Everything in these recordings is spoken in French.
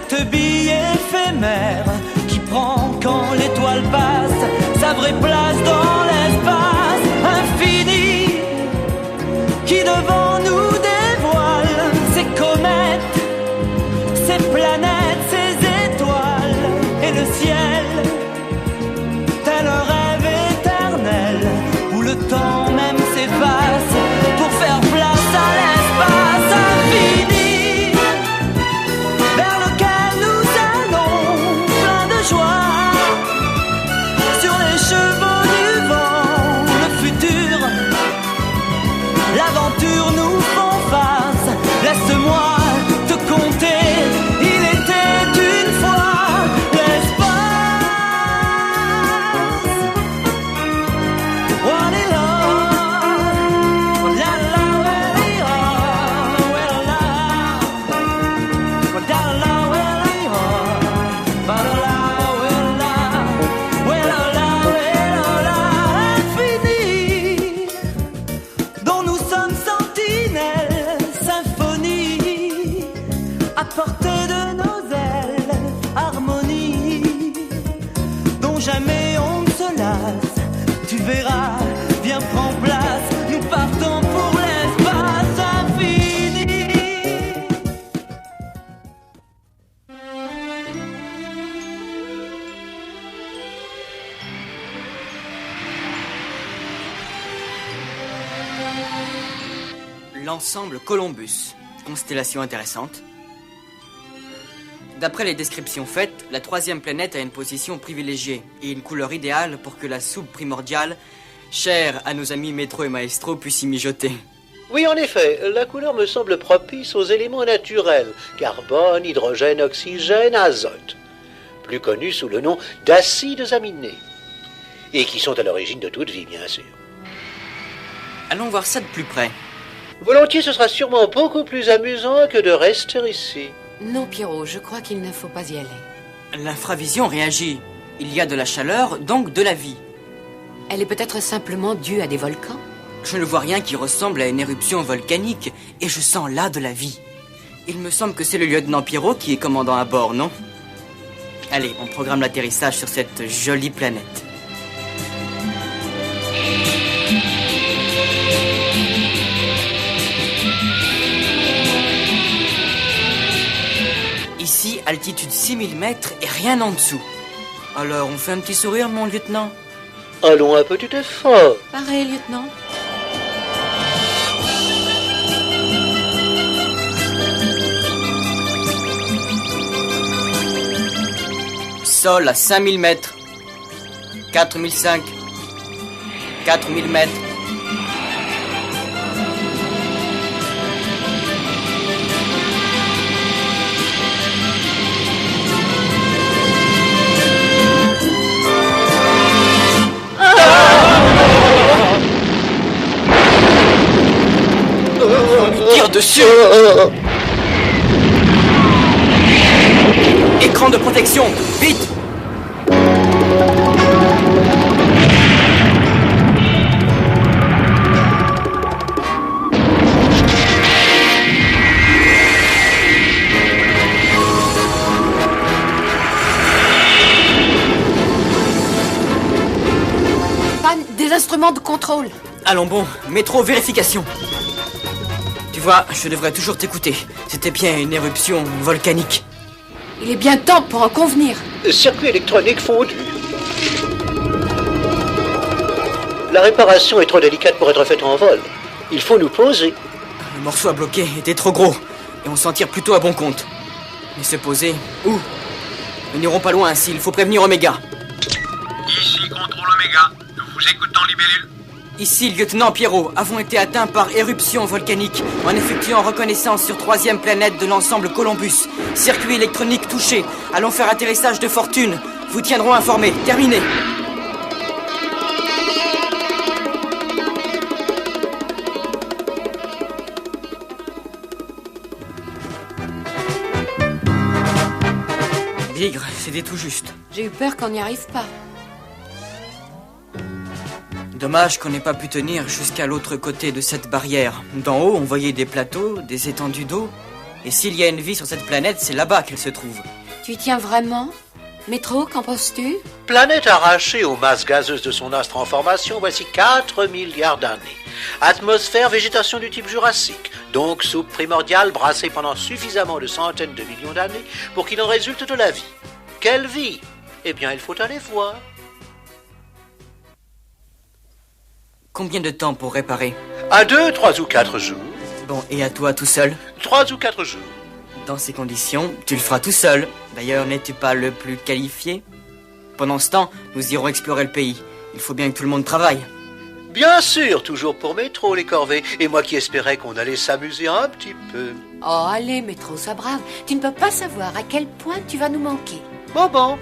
cette bille éphémère qui prend quand l'étoile passe sa vraie place dans l'espace infini, qui devant nous dévoile ses comètes, ses planètes, ses étoiles et le ciel, tel un rêve éternel où le temps même s'efface pour faire place à l'espace infini vers lequel nous allons plein de joie sur les chevaux du vent. Le futur, l'aventure nous font face. Laisse-moi te conter, il était une fois l'espace. Walila, la la walila, walila, wadala walila, badala walila, walala walila, infini, dont nous sommes sentinelles, symphonie, à portée de nos ailes, harmonie, dont jamais on ne se lasse. Tu verras, viens prends place, nous partons pour l'espace infini. L'ensemble Columbus, constellation intéressante. D'après les descriptions faites, la troisième planète a une position privilégiée et une couleur idéale pour que la soupe primordiale, chère à nos amis Métro et Maestro, puisse y mijoter. Oui, en effet, la couleur me semble propice aux éléments naturels, carbone, hydrogène, oxygène, azote, plus connus sous le nom d'acides aminés, et qui sont à l'origine de toute vie, bien sûr. Allons voir ça de plus près. Volontiers, ce sera sûrement beaucoup plus amusant que de rester ici. Non, Pierrot, je crois qu'il ne faut pas y aller. L'infravision réagit. Il y a de la chaleur, donc de la vie. Elle est peut-être simplement due à des volcans. Je ne vois rien qui ressemble à une éruption volcanique, et je sens là de la vie. Il me semble que c'est le lieutenant Pierrot qui est commandant à bord, non? Allez, on programme l'atterrissage sur cette jolie planète. Ici, altitude 6000 mètres et rien en dessous. Alors, on fait un petit sourire, mon lieutenant? Allons, un petit effort. Pareil, lieutenant. Sol à 5000 mètres. 4005. 4000 mètres. Tire dessus. Écran de protection, vite. Panne des instruments de contrôle. Allons bon, métro vérification. Tu vois, je devrais toujours t'écouter. C'était bien une éruption volcanique. Il est bien temps pour en convenir. Circuit électronique fondu. La réparation est trop délicate pour être faite en vol. Il faut nous poser. Le morceau à bloquer était trop gros, et on s'en tire plutôt à bon compte. Mais se poser, où? Nous n'irons pas loin ainsi, il faut prévenir Oméga. Ici, contrôle Oméga. Nous vous écoutons, libellule. Ici, lieutenant Pierrot, avons été atteints par éruption volcanique en effectuant reconnaissance sur troisième planète de l'ensemble Columbus. Circuit électronique touché. Allons faire atterrissage de fortune. Vous tiendrons informés. Terminé. Bigre, c'était tout juste. J'ai eu peur qu'on n'y arrive pas. Dommage qu'on n'ait pas pu tenir jusqu'à l'autre côté de cette barrière. D'en haut, on voyait des plateaux, des étendues d'eau. Et s'il y a une vie sur cette planète, c'est là-bas qu'elle se trouve. Tu y tiens vraiment? Métro, qu'en penses-tu? Planète arrachée aux masses gazeuses de son astre en formation, voici 4 milliards d'années. Atmosphère, végétation du type jurassique, donc soupe primordiale brassée pendant suffisamment de centaines de millions d'années pour qu'il en résulte de la vie. Quelle vie? Eh bien, il faut aller voir. Combien de temps pour réparer? À 2, 3 ou 4 jours. Bon, et à toi tout seul? 3 ou 4 jours. Dans ces conditions, tu le feras tout seul. D'ailleurs, n'es-tu pas le plus qualifié? Pendant ce temps, nous irons explorer le pays. Il faut bien que tout le monde travaille. Bien sûr, toujours pour Métro, les corvées. Et moi qui espérais qu'on allait s'amuser un petit peu. Oh, allez, Métro, sois brave. Tu ne peux pas savoir à quel point tu vas nous manquer. Bon.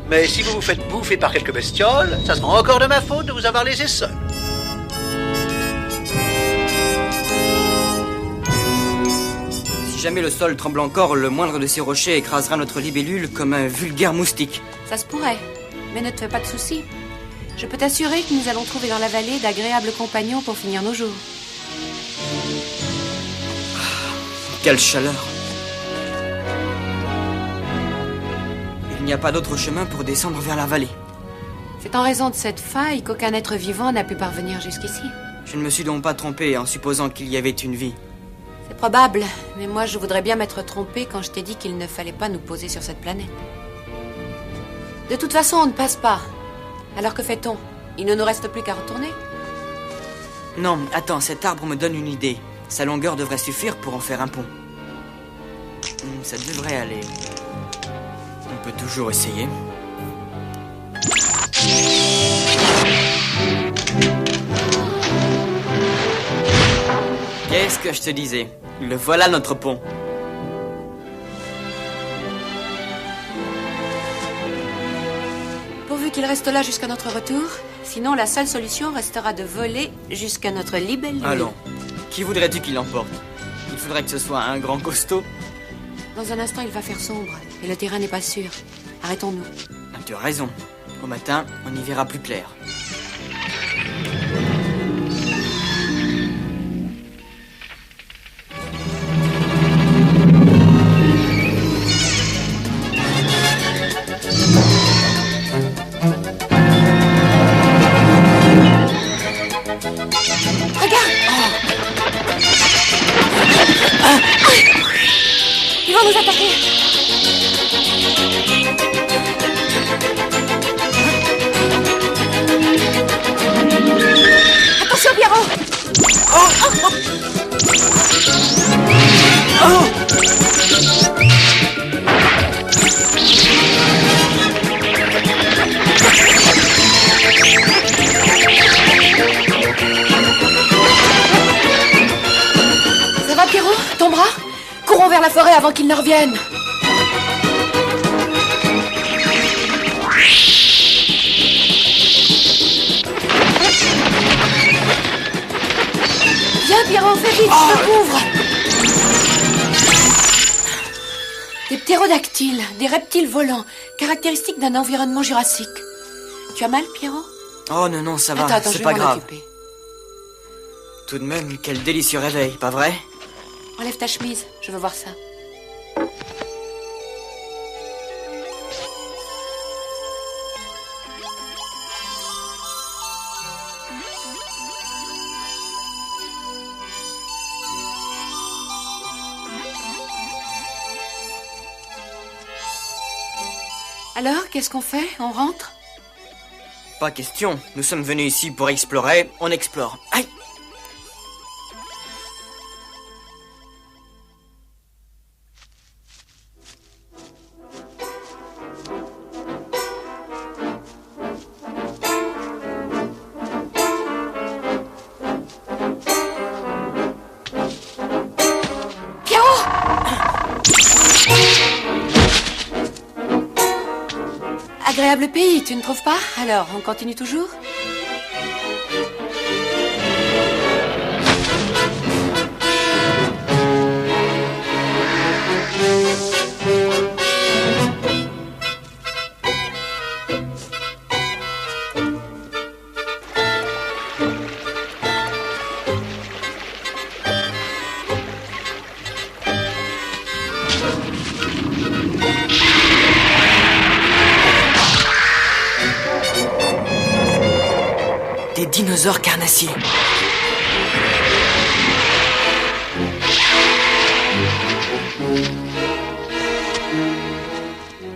Mais si vous vous faites bouffer par quelques bestioles, ça sera encore de ma faute de vous avoir laissé seul. Si jamais le sol tremble encore, le moindre de ces rochers écrasera notre libellule comme un vulgaire moustique. Ça se pourrait, mais ne te fais pas de soucis. Je peux t'assurer que nous allons trouver dans la vallée d'agréables compagnons pour finir nos jours. Quelle chaleur! Il n'y a pas d'autre chemin pour descendre vers la vallée. C'est en raison de cette faille qu'aucun être vivant n'a pu parvenir jusqu'ici. Je ne me suis donc pas trompé en supposant qu'il y avait une vie. C'est probable, mais moi je voudrais bien m'être trompé quand je t'ai dit qu'il ne fallait pas nous poser sur cette planète. De toute façon, on ne passe pas. Alors que fait-on? Il ne nous reste plus qu'à retourner. Non, attends, cet arbre me donne une idée. Sa longueur devrait suffire pour en faire un pont. Ça devrait aller. On peut toujours essayer. Qu'est-ce que je te disais? Le voilà notre pont. Pourvu qu'il reste là jusqu'à notre retour. Sinon, la seule solution restera de voler jusqu'à notre libellule. Allons. Qui voudrais-tu qu'il l'emporte? Il faudrait que ce soit un grand costaud. Dans un instant, il va faire sombre. Et le terrain n'est pas sûr. Arrêtons-nous. Tu as raison. Au matin, on y verra plus clair. Ils vont nous attaquer. Attention, Pierrot. Ça va, Pierrot? Ton bras? Courons vers la forêt avant qu'ils ne reviennent. Viens, Pierrot, fais vite, je te couvre. Des ptérodactyles, des reptiles volants, caractéristiques d'un environnement jurassique. Tu as mal, Pierrot? Oh non, ça va, Attends, c'est je pas vais m'en grave. occuper. Tout de même, quel délicieux réveil, pas vrai? Enlève ta chemise, je veux voir ça. Alors, qu'est-ce qu'on fait? On rentre? Pas question. Nous sommes venus ici pour explorer, on explore. Aïe! Agréable pays, tu ne trouves pas? Alors, on continue toujours? dinosaures carnassiers.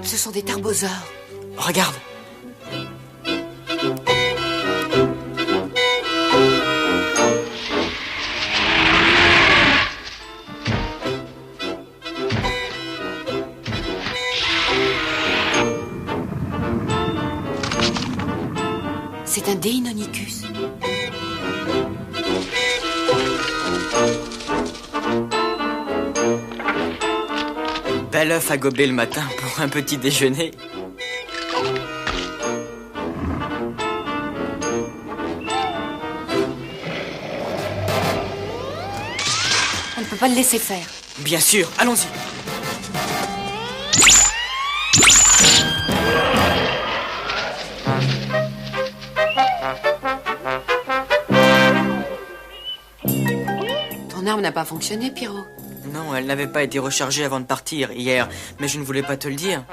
Ce sont des tarbosaures. Regarde. C'est un Deinonychus. Bel œuf à gober le matin pour un petit déjeuner. On ne peut pas le laisser faire. Bien sûr, allons-y. Ton arme n'a pas fonctionné, Pierrot. Non, elle n'avait pas été rechargée avant de partir hier, mais je ne voulais pas te le dire.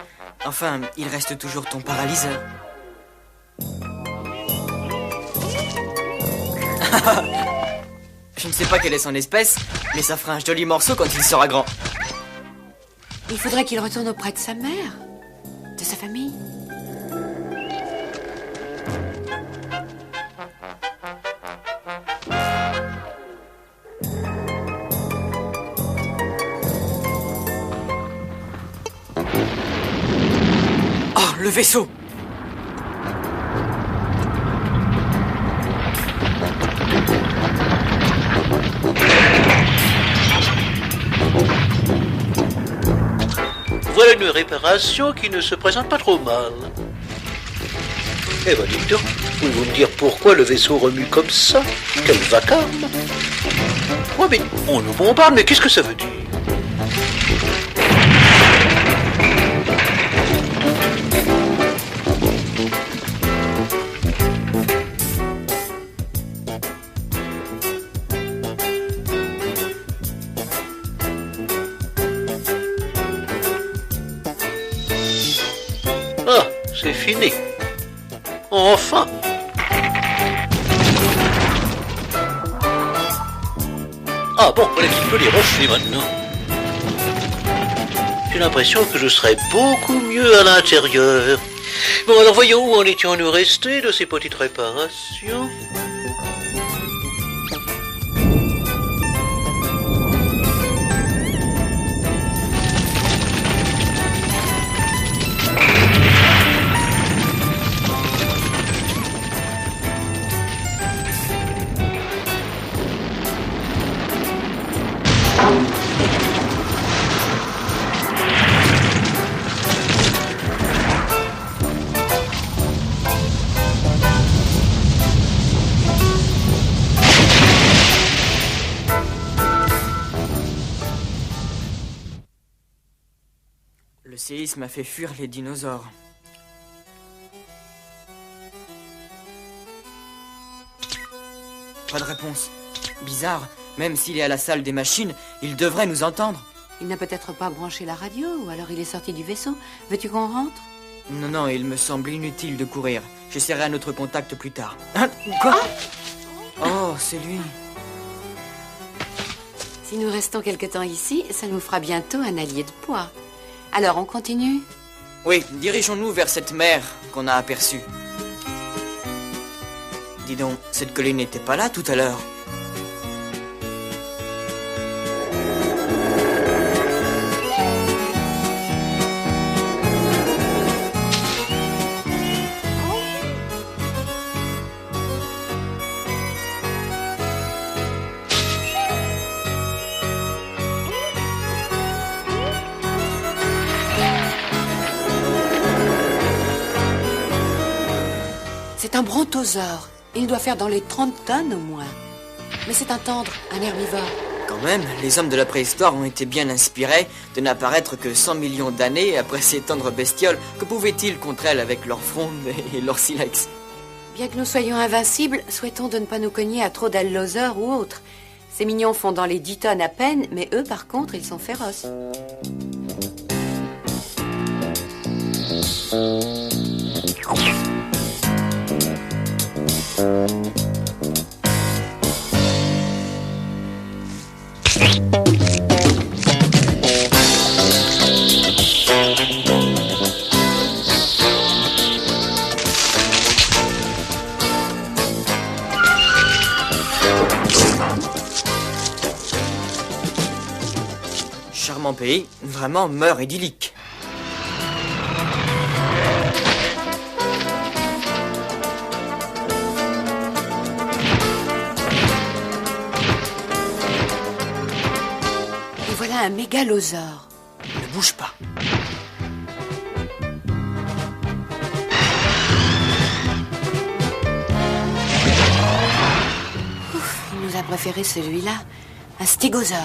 Enfin, il reste toujours ton paralyseur. Je ne sais pas quelle est son espèce, mais ça fera un joli morceau quand il sera grand. Il faudrait qu'il retourne auprès de sa mère, de sa famille. Oh, le vaisseau! Voilà une réparation qui ne se présente pas trop mal. Eh ben, dites donc, pouvez-vous me dire pourquoi le vaisseau remue comme ça? Quel vacarme! Ouais, mais on nous bombarde, mais qu'est-ce que ça veut dire? Ah, c'est fini. Enfin. Ah bon, voilà qu'il peut les rejeter maintenant. J'ai l'impression que je serais beaucoup mieux à l'intérieur. Bon, alors voyons où en étions-nous restés de ces petites réparations. Le séisme a fait fuir les dinosaures. Pas de réponse. Bizarre, même s'il est à la salle des machines, il devrait nous entendre. Il n'a peut-être pas branché la radio, ou alors il est sorti du vaisseau. Veux-tu qu'on rentre? Non, il me semble inutile de courir. J'essaierai un autre contact plus tard. Hein? Quoi? Oh, c'est lui. Si nous restons quelque temps ici, ça nous fera bientôt un allié de poids. Alors, on continue? Oui, dirigeons-nous vers cette mer qu'on a aperçue. Dis donc, cette colline n'était pas là tout à l'heure. C'est un brontosaure. Il doit faire dans les 30 tonnes au moins. Mais c'est un tendre, un herbivore. Quand même, les hommes de la préhistoire ont été bien inspirés de n'apparaître que 100 millions d'années après ces tendres bestioles. Que pouvaient-ils contre elles avec leur fronde et leur silex? Bien que nous soyons invincibles, souhaitons de ne pas nous cogner à trop d'allosaures ou autres. Ces mignons font dans les 10 tonnes à peine, mais eux, par contre, ils sont féroces. Charmant pays, vraiment mœurs idyllique. Et voilà un mégalosaure. Ne bouge pas. Il nous a préféré celui-là, un stégosaure.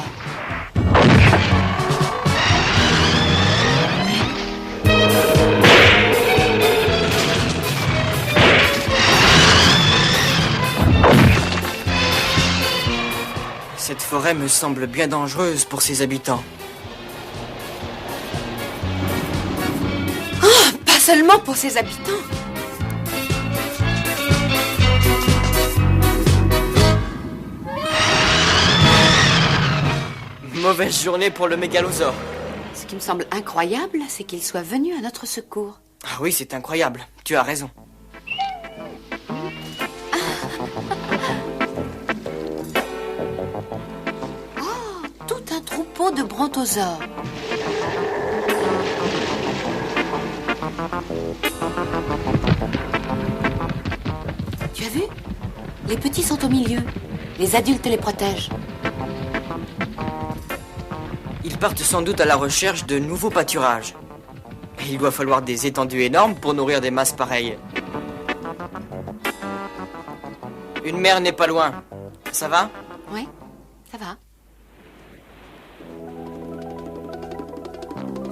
Cette forêt me semble bien dangereuse pour ses habitants. Pas seulement pour ses habitants. Mauvaise journée pour le mégalosaure. Ce qui me semble incroyable, c'est qu'il soit venu à notre secours. Ah oui, c'est incroyable. Tu as raison. Tout un troupeau de brontosaures. Tu as vu? Les petits sont au milieu. Les adultes les protègent. Ils partent sans doute à la recherche de nouveaux pâturages. Et il doit falloir des étendues énormes pour nourrir des masses pareilles. Une mer n'est pas loin. Ça va? Oui, ça va.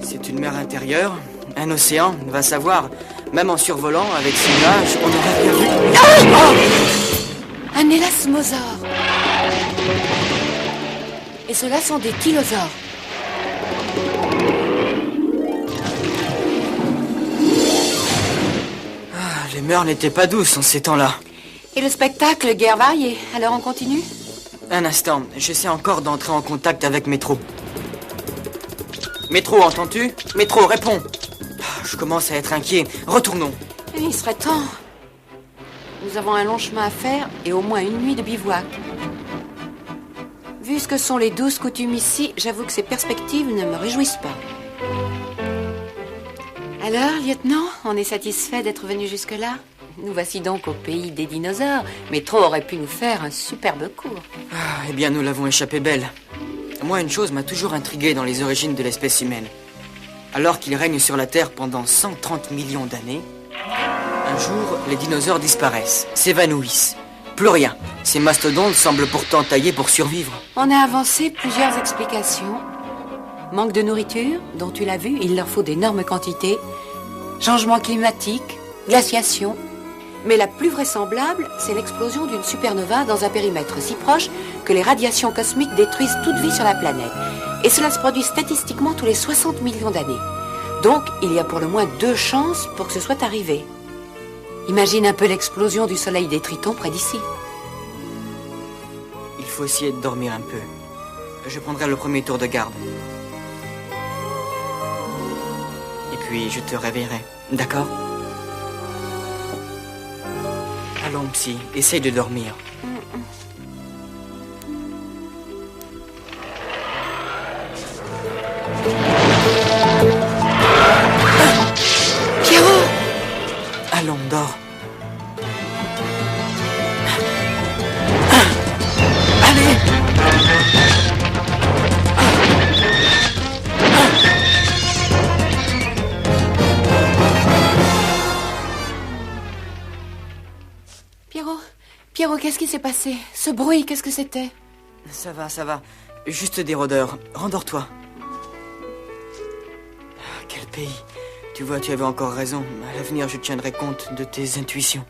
C'est une mer intérieure, un océan, va savoir. Même en survolant avec ces nuages, on n'aurait rien vu. Un élasmosaure. Et ceux-là sont des tylosaures. Les mers n'étaient pas douces en ces temps-là. Et le spectacle, guère varié. Alors on continue? Un instant, j'essaie encore d'entrer en contact avec Métro. Métro, entends-tu? Métro, réponds. Je commence à être inquiet. Retournons. Il serait temps. Nous avons un long chemin à faire et au moins une nuit de bivouac. Vu ce que sont les douces coutumes ici, j'avoue que ces perspectives ne me réjouissent pas. Alors, lieutenant, on est satisfait d'être venu jusque-là? Nous voici donc au pays des dinosaures. Métro aurait pu nous faire un superbe cours. Eh bien, nous l'avons échappé belle. Moi, une chose m'a toujours intrigué dans les origines de l'espèce humaine. Alors qu'ils règnent sur la Terre pendant 130 millions d'années, un jour, les dinosaures disparaissent, s'évanouissent. Plus rien. Ces mastodontes semblent pourtant taillés pour survivre. On a avancé plusieurs explications. Manque de nourriture, dont tu l'as vu, il leur faut d'énormes quantités. Changement climatique, glaciation. Mais la plus vraisemblable, c'est l'explosion d'une supernova dans un périmètre si proche que les radiations cosmiques détruisent toute vie sur la planète. Et cela se produit statistiquement tous les 60 millions d'années. Donc, il y a pour le moins 2 chances pour que ce soit arrivé. Imagine un peu l'explosion du soleil des Tritons près d'ici. Il faut essayer de dormir un peu. Je prendrai le premier tour de garde. Et puis, je te réveillerai. D'accord? Allons, psy, essaye de dormir. Pierrot! Allons, dors. Allez! Pierrot, qu'est-ce qui s'est passé? Ce bruit, qu'est-ce que c'était? Ça va, ça va. Juste des rôdeurs. Rendors-toi. Quel pays. Tu vois, tu avais encore raison. À l'avenir, je tiendrai compte de tes intuitions.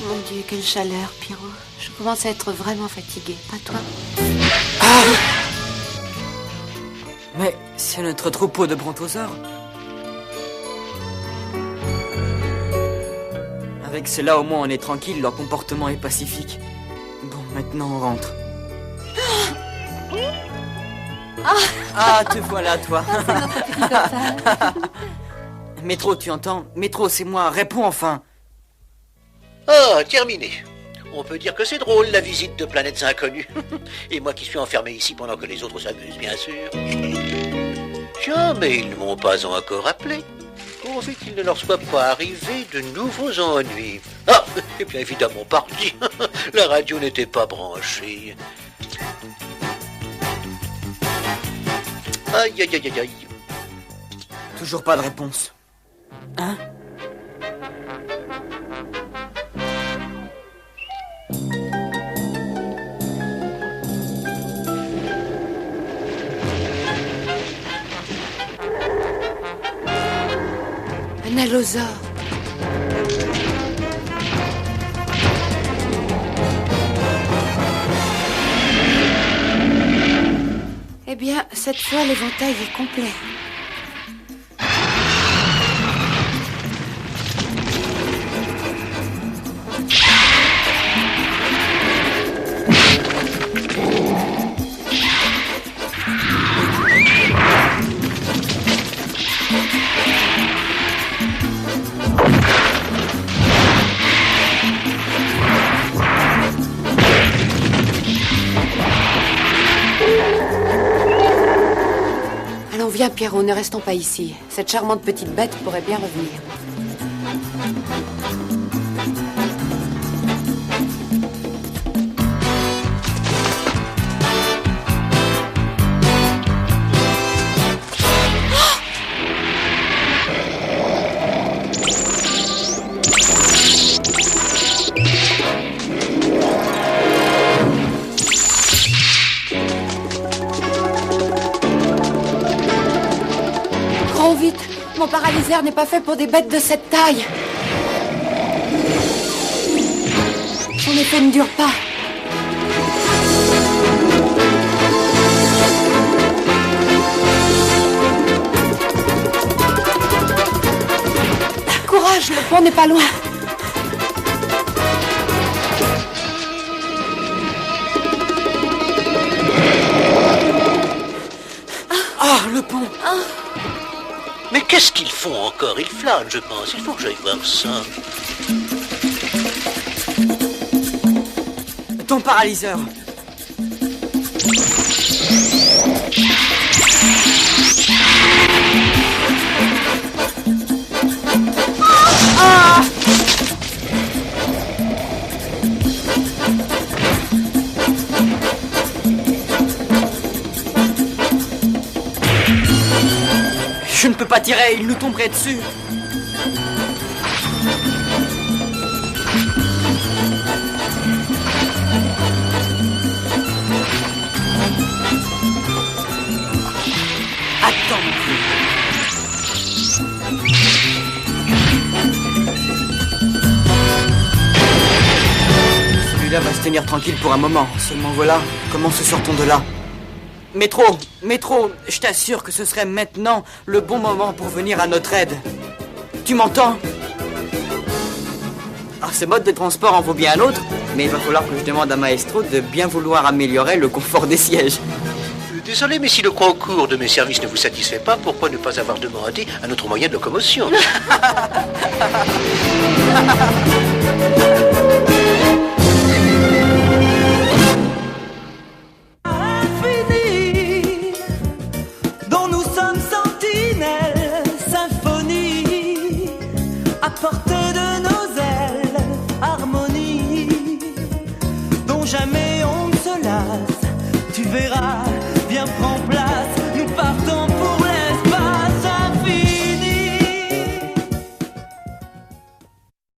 Mon Dieu, quelle chaleur, Pierrot. Je commence à être vraiment fatiguée. Pas toi? Mais c'est notre troupeau de brontosaures. Avec cela, au moins, on est tranquille. Leur comportement est pacifique. Bon, maintenant, on rentre. Ah, te voilà, toi. Métro, tu entends? Métro, c'est moi. Réponds enfin. Ah, terminé. On peut dire que c'est drôle, la visite de planètes inconnues. Et moi qui suis enfermé ici pendant que les autres s'amusent, bien sûr. Tiens, mais ils ne m'ont pas encore appelé. Pourvu qu'il ne leur soit pas arrivé de nouveaux ennuis. Ah, et bien évidemment parti. La radio n'était pas branchée. Aïe, aïe, aïe, aïe, aïe. Toujours pas de réponse. Hein? Un allosaure. Eh bien, cette fois, l'éventail est complet. Allons, viens, Pierrot, ne restons pas ici. Cette charmante petite bête pourrait bien revenir. Vite, mon paralyseur n'est pas fait pour des bêtes de cette taille. Son effet ne dure pas. Courage, le pont n'est pas loin. Ah, le pont. Mais qu'est-ce qu'ils font encore? Ils flânent, je pense. Il faut que j'aille voir ça. Ton paralyseur. Ah! Je ne peux pas tirer, il nous tomberait dessus. Attends. Celui-là va se tenir tranquille pour un moment. Seulement voilà, comment se sort-on de là? Métro, je t'assure que ce serait maintenant le bon moment pour venir à notre aide. Tu m'entends? Ah, ce mode de transport en vaut bien un autre, mais il va falloir que je demande à Maestro de bien vouloir améliorer le confort des sièges. Désolé, mais si le concours de mes services ne vous satisfait pas, pourquoi ne pas avoir demandé un autre moyen de locomotion?